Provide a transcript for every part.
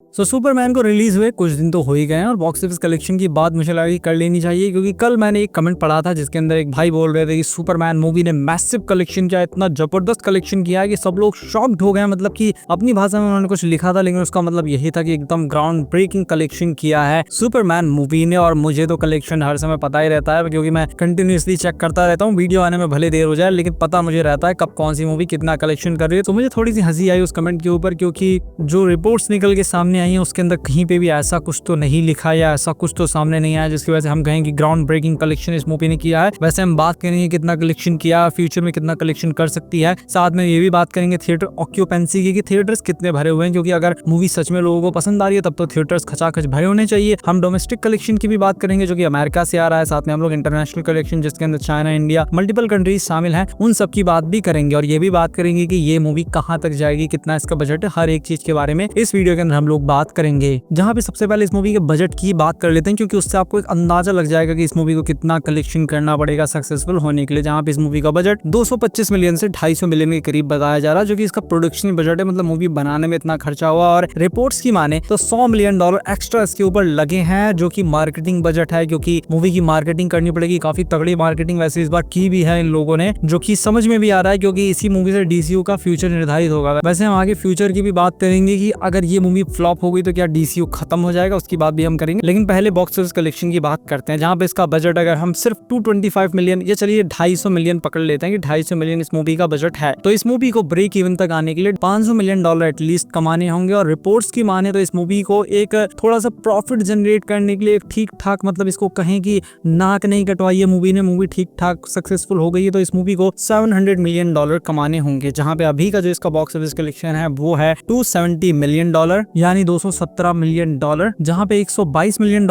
Superman को release हुए कुछ दिन तो हो ही गए हैं और बॉक्स ऑफिस कलेक्शन की बात मुझे लगा कि कर लेनी चाहिए, क्योंकि कल मैंने एक कमेंट पढ़ा था जिसके अंदर एक भाई बोल रहे थे कि सुपरमैन मूवी ने मैसिव कलेक्शन किया, इतना जबरदस्त कलेक्शन किया है कि सब लोग शॉक्ड हो गए। मतलब कि अपनी भाषा में उन्होंने कुछ लिखा था, लेकिन उसका मतलब यही था कि एकदम ग्राउंड ब्रेकिंग कलेक्शन किया है सुपरमैन मूवी ने। और मुझे तो कलेक्शन हर समय पता ही रहता है, क्योंकि मैं कंटिन्यूसली चेक करता रहता हूँ। वीडियो आने में भले देर हो जाए, लेकिन पता मुझे रहता है कब कौन सी मूवी कितना कलेक्शन कर रही है। तो मुझे थोड़ी सी हंसी आई उस कमेंट के ऊपर, क्योंकि जो रिपोर्ट्स निकल के सामने आई है उसके अंदर कहीं पे भी ऐसा कुछ तो नहीं लिखा या ऐसा कुछ तो सामने नहीं आया जिसकी वजह से हम कहें कि ग्राउंड ब्रेकिंग कलेक्शन इस मूवी ने किया है। वैसे हम बात करेंगे कितना कलेक्शन किया, फ्यूचर में कितना कलेक्शन कर सकती है, साथ में ये भी बात करेंगे थिएटर ऑक्यूपेंसी की कि थिएटर्स कितने भरे हुए हैं, क्योंकि अगर मूवी सच में लोगों को पसंद आ रही है तब तो थिएटर्स खचाखच भरे होने चाहिए। हम डोमेस्टिक कलेक्शन की भी बात करेंगे जो कि अमेरिका से आ रहा है, साथ में हम लोग इंटरनेशनल कलेक्शन जिसके अंदर चाइना, इंडिया, मल्टीपल कंट्रीज शामिल हैं, उन सब की बात भी करेंगे। और ये भी बात करेंगे कि ये मूवी कहां तक जाएगी, कितना इसका बजट है, हर एक चीज के बारे में इस वीडियो के अंदर हम लोग बात करेंगे। जहां पे सबसे पहले इस मूवी के बजट की बात कर लेते हैं, क्योंकि उससे आपको एक अंदाजा लग जाएगा कि इस मूवी को कितना कलेक्शन करना पड़ेगा सक्सेसफुल होने के लिए। जहां पे इस मूवी का बजट 225 मिलियन से 250 मिलियन के करीब बताया जा रहा है, जो कि इसका प्रोडक्शन बजट है। मतलब मूवी बनाने में इतना खर्चा हुआ, और रिपोर्ट्स की माने तो $100 मिलियन एक्स्ट्रा इसके ऊपर लगे हैं, जो कि मार्केटिंग बजट है, क्योंकि मूवी की मार्केटिंग करनी पड़ेगी। काफी तगड़ी मार्केटिंग वैसे इस बार की भी है इन लोगों ने, जो कि समझ में भी आ रहा है, क्योंकि इसी मूवी से डीसीयू का फ्यूचर निर्धारित होगा। वैसे हम आगे फ्यूचर की भी बात करेंगे कि अगर ये मूवी फ्लॉप हो गई तो क्या डीसीयू खत्म हो जाएगा, उसकी बात भी हम करेंगे। लेकिन पहले बॉक्स ऑफिस कलेक्शन की बात करते हैं, जहां पे इसका बजट अगर हम सिर्फ 225 मिलियन या चलिए 250 मिलियन पकड़ लेते हैं कि 250 मिलियन इस मूवी का बजट है, तो इस मूवी को ब्रेक इवन तक आने के लिए $500 मिलियन एटलीस्ट कमाने होंगे। और रिपोर्ट्स की माने तो इस मूवी को एक थोड़ा सा प्रॉफिट जनरेट करने के लिए एक ठीक ठाक, मतलब इसको कहें कि नाक नहीं कटवाई है मूवी ने, मूवी ठीक ठाक सक्सेसफुल हो गई है, तो इस मूवी को $700 मिलियन कमाने होंगे। जहां पे अभी का जो इसका बॉक्स ऑफिस कलेक्शन है वो है $270 मिलियन, यानी $217 मिलियन, जहां पे $122 मिलियन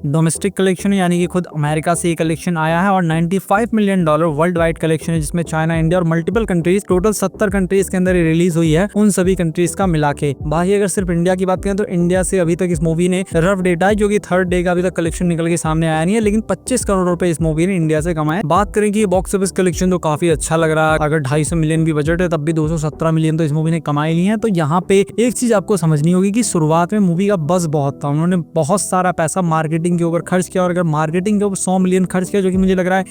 डोमेस्टिक कलेक्शन है, यानी कि खुद अमेरिका से ये कलेक्शन आया है, और $95 मिलियन वर्ल्ड वाइड कलेक्शन है, जिसमें चाइना, इंडिया और मल्टीपल कंट्रीज, टोटल 70 कंट्रीज के अंदर रिलीज हुई है, उन सभी कंट्रीज का मिला के। बाकी अगर सिर्फ इंडिया की बात करें तो इंडिया से अभी तक इस मूवी ने रफ डेटा है, जो कि थर्ड डे का अभी तक कलेक्शन निकल के सामने आया नहीं है, लेकिन 25 करोड़ रुपए इस मूवी ने इंडिया से कमाए। बात करें कि बॉक्स ऑफिस कलेक्शन तो काफी अच्छा लग रहा है, अगर 250 मिलियन भी बजट है तब भी 217 मिलियन तो इस मूवी ने कमाई ली है। तो यहाँ पे एक चीज आपको समझनी होगी कि शुरुआत में मूवी का बज़ बहुत था, उन्होंने बहुत सारा पैसा मार्केटिंग के ऊपर खर्च किया, और अगर मार्केटिंग के ऊपर 100 मिलियन खर्च किया, जो कि मुझे लग रहा है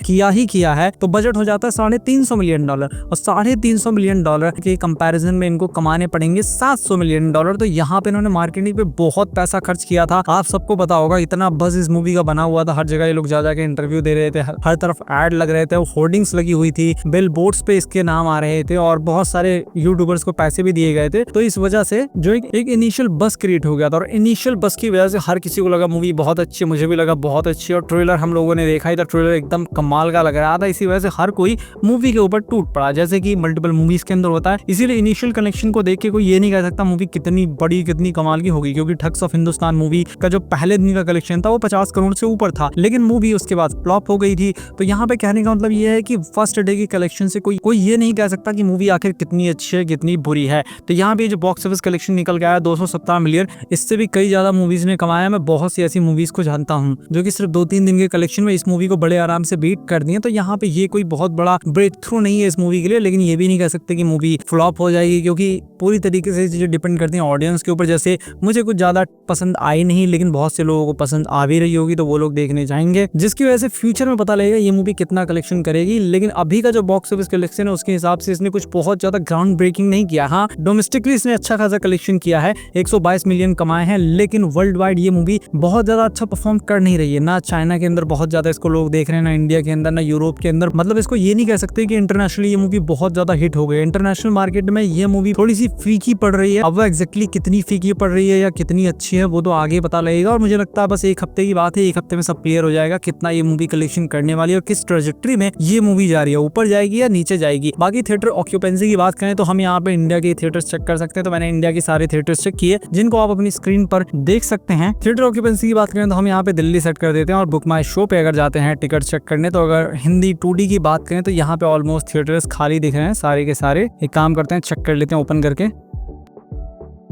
किया है, तो बजट हो जाता है $350 मिलियन, और $350 मिलियन के कंपैरिजन में इनको कमाने पड़ेंगे $700 मिलियन। तो यहाँ पे इन्होंने मार्केटिंग पे बहुत पैसा खर्च किया था। आप सबको पता होगा इतना बज़ इस मूवी का बना हुआ था, हर जगह ये लोग जा जाके इंटरव्यू दे रहे थे, हर तरफ एड लग रहे थे, होर्डिंग्स लगी हुई थी, बिल बोर्ड्स पे इसके नाम आ रहे थे, और बहुत सारे यूट्यूबर्स को पैसे भी दिए गए थे। तो इस वजह से जो एक इनिशियल बस क्रिएट हो गया था, और इनिशियल बस की वजह से हर किसी को लगा मूवी बहुत अच्छी है, मुझे भी लगा बहुत अच्छी, और ट्रेलर हम लोगों ने देखा ही था, ट्रेलर एकदम कमाल का लग रहा था। इसी वजह से हर कोई मूवी के ऊपर टूट पड़ा, जैसे कि मल्टीपल मूवीज के अंदर होता है। इसीलिए इनिशियल कलेक्शन को देख के कोई ये नहीं कह सकता मूवी कितनी बड़ी, कितनी कमाल की होगी, क्योंकि ठग्स ऑफ हिंदुस्तान मूवी का जो पहले दिन का कलेक्शन था वो 50 करोड़ से ऊपर था, लेकिन मूवी उसके बाद फ्लॉप हो गई थी। तो यहाँ पे कहने का मतलब ये है कि फर्स्ट डे की कलेक्शन से कोई ये नहीं कह सकता कि मूवी आखिर कितनी अच्छी है, कितनी बुरी है। तो यहाँ पे जो बॉक्स ऑफिस कलेक्शन निकल गया है 217 मिलियन, इससे भी कई ज्यादा मूवीज ने कमाया। मैं बहुत सी ऐसी मूवीज को जानता हूँ जो कि सिर्फ 2-3 दिन के कलेक्शन में इस मूवी को बड़े आराम से बीट कर दिए। तो यहाँ पे ये कोई बहुत बड़ा ब्रेक थ्रू नहीं है इस मूवी के लिए, लेकिन ये भी नहीं कह सकते कि मूवी फ्लॉप हो जाएगी, क्योंकि पूरी तरीके से चीजें डिपेंड करती हैं ऑडियंस के ऊपर। जैसे मुझे कुछ ज्यादा पसंद आई नहीं, लेकिन बहुत से लोगों को पसंद आ भी रही होगी, तो वो लोग देखने जाएंगे, जिसकी वजह से फ्यूचर में पता लगेगा ये मूवी कितना कलेक्शन करेगी। लेकिन अभी का जो बॉक्स ऑफिस कलेक्शन है उसके हिसाब से इसने कुछ बहुत ज्यादा ग्राउंड ब्रेकिंग नहीं किया। हाँ, डोमेस्टिकली इसने अच्छा खासा कलेक्शन किया है, 122 मिलियन कमाए हैं, लेकिन वर्ल्ड वाइड ये मूवी बहुत ज्यादा अच्छा परफॉर्म कर नहीं रही है। ना चाइना के अंदर बहुत ज्यादा इसको लोग देख रहे हैं, ना इंडिया के अंदर, ना यूरोप के अंदर। मतलब इसको ये नहीं कह सकते कि इंटरनेशनली ये मूवी बहुत ज्यादा हिट हो गई। इंटरनेशनल मार्केट में ये मूवी थोड़ी सी फीकी पड़ रही है। अब वो एग्जैक्टली कितनी फीकी पड़ रही है या कितनी अच्छी है वो तो आगे पता लगेगा, और मुझे लगता है बस एक हफ्ते की बात है, एक हफ्ते में सब क्लियर हो जाएगा कितना ये मूवी कलेक्शन करने वाली है और किस ट्रेजेक्टरी में ये मूवी जा रही है, ऊपर जाएगी या नीचे जाएगी। बाकी थिएटर ऑक्यूपेंसी की बात करें तो हम यहाँ पे इंडिया के थिएटर्स चेक कर सकते हैं। तो मैंने इंडिया के सारे थिएटर्स चेक किए, जिनको आप अपनी स्क्रीन पर देख सकते हैं। थिएटर ऑक्यूपेंसी की बात करें तो हम यहाँ पे दिल्ली सेट कर देते हैं, और बुक माई शो पे अगर जाते हैं टिकट चेक करने, तो अगर हिंदी 2D की बात करें तो यहाँ पे ऑलमोस्ट थिएटर्स खाली दिख रहे हैं सारे के सारे। एक काम करते हैं, चेक कर लेते हैं ओपन करके।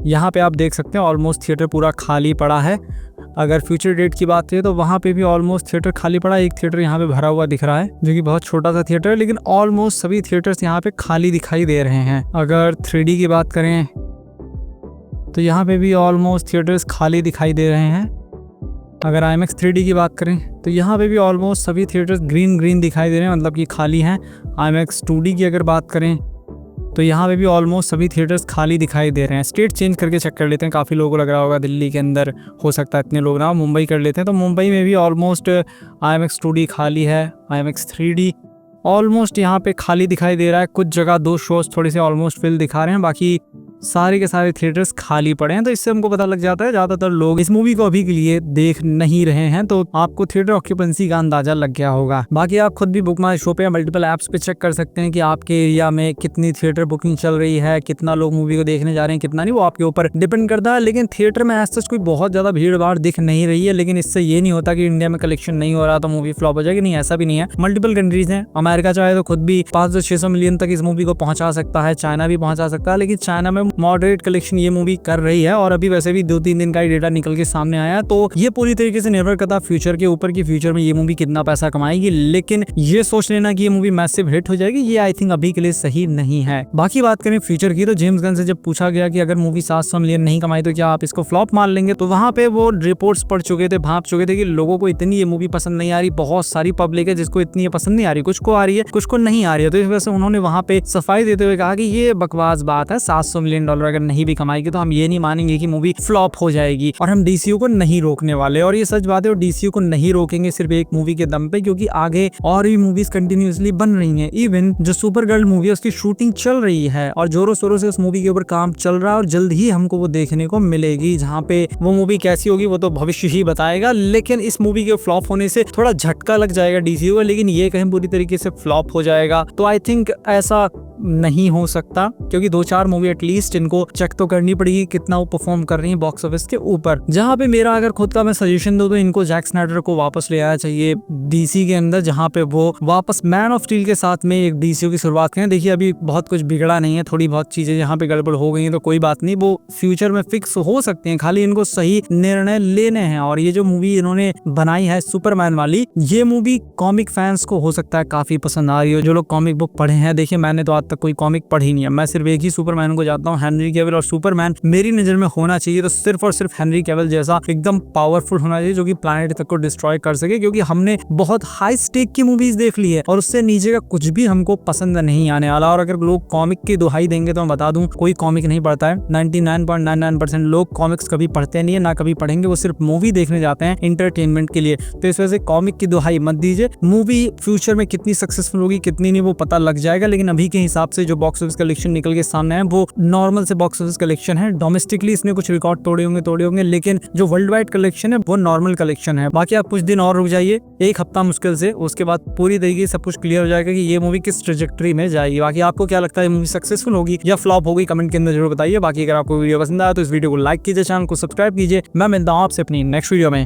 यहाँ पे आप देख सकते हैं ऑलमोस्ट थिएटर पूरा खाली पड़ा है। अगर फ्यूचर डेट की बात करें तो वहाँ पे भी ऑलमोस्ट थिएटर खाली पड़ा है। एक थिएटर यहाँ पे भरा हुआ दिख रहा है जो कि बहुत छोटा सा थिएटर है, लेकिन ऑलमोस्ट सभी थिएटर्स यहाँ पे खाली दिखाई दे रहे हैं। अगर 3D की बात करें तो यहाँ पे भी ऑलमोस्ट थिएटर्स खाली दिखाई दे रहे हैं। अगर IMAX 3D की बात करें तो यहाँ पे भी ऑलमोस्ट सभी थिएटर्स ग्रीन दिखाई दे रहे हैं, मतलब कि खाली हैं। IMAX 2D की अगर बात करें तो यहाँ पे भी ऑलमोस्ट सभी थिएटर्स खाली दिखाई दे रहे हैं। स्टेट चेंज करके चेक कर लेते हैं। काफ़ी लोगों को लग रहा होगा दिल्ली के अंदर हो सकता है इतने लोग ना, मुंबई कर लेते हैं। तो मुंबई में भी ऑलमोस्ट IMAX 2D खाली है, IMAX 3D ऑलमोस्ट यहाँ पे खाली दिखाई दे रहा है। कुछ जगह 2 शोज थोड़े से ऑलमोस्ट फिल दिखा रहे हैं, बाकी सारे के सारे थिएटर्स खाली पड़े हैं। तो इससे हमको पता लग जाता है ज़्यादातर लोग इस मूवी को अभी के लिए देख नहीं रहे हैं, तो आपको थिएटर ऑक्यूपेंसी का अंदाजा लग गया होगा। बाकी आप खुद भी बुक माई शो पे या मल्टीपल ऐप्स पे चेक कर सकते हैं कि आपके एरिया में कितनी थिएटर बुकिंग चल रही है, कितना लोग मूवी को देखने जा रहे हैं, कितना नहीं, वो आपके ऊपर डिपेंड करता है। लेकिन थिएटर में ऐसा कोई बहुत ज़्यादा भीड़ भाड़ दिख नहीं रही है। लेकिन इससे ये नहीं होता कि इंडिया में कलेक्शन नहीं हो रहा तो मूवी फ्लॉप हो जाएगी, नहीं, ऐसा भी नहीं है। मल्टीपल कंट्रीज हैं, अमेरिका चाहे तो खुद भी 500-600 मिलियन तक इस मूवी को पहुंचा सकता है, चाइना भी पहुंचा सकता है। लेकिन चाइना में मॉडरेट कलेक्शन ये मूवी कर रही है, और अभी वैसे भी 2-3 दिन का ही डेटा निकल के सामने आया है। तो ये पूरी तरीके से निर्भर करता है फ्यूचर के ऊपर कि फ्यूचर में ये मूवी कितना पैसा कमाएगी। लेकिन ये सोच लेना कि ये मूवी मैसिव हिट हो जाएगी, ये आई थिंक अभी के लिए सही नहीं है। बाकी बात करें फ्यूचर की, तो जेम्स गन से जब पूछा गया कि अगर मूवी 700 मिलियन नहीं कमाई तो क्या आप इसको फ्लॉप मान लेंगे, तो वहां पे वो रिपोर्ट्स पढ़ चुके थे, भाप चुके थे कि लोगों को इतनी ये मूवी पसंद नहीं आ रही। बहुत सारी पब्लिक है जिसको इतनी पसंद नहीं आ रही, कुछ को आ रही है, कुछ को नहीं आ रही है। तो इस वजह से उन्होंने वहां पे सफाई देते हुए कहा कि ये बकवास बात है, $700 मिलियन अगर नहीं भी कमाएगी तो हम ये नहीं मानेंगे कि मूवी फ्लॉप हो जाएगी, और हम DCU को नहीं रोकने वाले। और ये सच बात है, और DCU को नहीं रोकेंगे सिर्फ एक मूवी के दम पे, क्योंकि आगे और भी मूवीज कंटिन्यूअसली बन रही हैं। इवन जो सुपर गर्ल मूवी है उसकी शूटिंग चल रही है और जोरों शोरों से उस मूवी के ऊपर काम चल रहा है, और जल्द ही हमको वो देखने को मिलेगी। जहाँ पे वो मूवी कैसी होगी वो तो भविष्य ही बताएगा। लेकिन इस मूवी के फ्लॉप होने से थोड़ा झटका लग जाएगा DCU को, लेकिन ये कहीं पूरी तरीके से फ्लॉप हो जाएगा तो आई थिंक ऐसा नहीं हो सकता, क्योंकि 2-4 मूवी एटलीस्ट इनको चेक तो करनी पड़ेगी कितना वो परफॉर्म कर रही है बॉक्स ऑफिस के ऊपर। जहां पे मेरा अगर खुद का मैं सजेशन दूं तो इनको जैक स्नाइडर को वापस ले आना चाहिए DC के अंदर, जहां पे वो वापस मैन ऑफ स्टील के साथ में एक DCU की शुरुआत करें। देखिए अभी बहुत कुछ बिगड़ा नहीं है, थोड़ी बहुत चीजें यहाँ पे गड़बड़ हो गई हैं तो कोई बात नहीं, वो फ्यूचर में फिक्स हो सकते हैं, खाली इनको सही निर्णय लेने हैं। और ये जो मूवी इन्होंने बनाई है सुपरमैन वाली, ये मूवी कॉमिक फैंस को हो सकता है काफी पसंद आ रही हो, जो लोग कॉमिक बुक पढ़े हैं। देखिए मैंने तो आज तक कोई कॉमिक पढ़ी नहीं है, मैं सिर्फ एक ही सुपरमैन को जानता हूँ, हेनरी कैविल। और सुपरमैन मेरी नजर में होना चाहिए तो सिर्फ और सिर्फ हेनरी कैविल जैसा एकदम पावरफुल होना चाहिए, जो कि प्लैनेट तक को डिस्ट्रॉय कर सके। क्योंकि हमने बहुत हाई स्टेक की मूवीज देख ली है और उससे नीचे का कुछ भी हमको पसंद नहीं आने वाला। और अगर लोग कॉमिक की दुहाई देंगे तो मैं बता दूं, कोई कॉमिक नहीं पढ़ता है। 99.99% लोग कॉमिक्स कभी पढ़ते नहीं है, ना कभी पढ़ेंगे, वो सिर्फ मूवी देखने जाते हैं इंटरटेनमेंट के लिए। तो इस वजह से कॉमिक की दुहाई मत दीजिए। मूवी फ्यूचर में कितनी सक्सेसफुल होगी कितनी नहीं वो पता लग जाएगा, लेकिन अभी के हिसाब से जो बॉक्स ऑफिस कलेक्शन निकल के सामने है वो नॉर्मल से बॉक्स ऑफिस कलेक्शन है। डोमेस्टिकली इसने कुछ रिकॉर्ड तोड़े होंगे, लेकिन जो वर्ल्ड वाइड कलेक्शन है वो नॉर्मल कलेक्शन है। बाकी आप कुछ दिन और रुक जाइए, 1 हफ्ता मुश्किल से, उसके बाद पूरी तरीके से सब कुछ क्लियर हो जाएगा कि ये मूवी किस ट्रेजेक्टरी में जाएगी। बाकी आपको क्या लगता है, मूवी सक्सेसफुल होगी या फ्लॉप होगी, कमेंट के अंदर जरूर बताइए। बाकी अगर आपको वीडियो पसंद आया तो इस वीडियो को लाइक कीजिए, चैनल को सब्सक्राइब कीजिए। मैं मिलता हूं आपसे अपनी नेक्स्ट वीडियो में।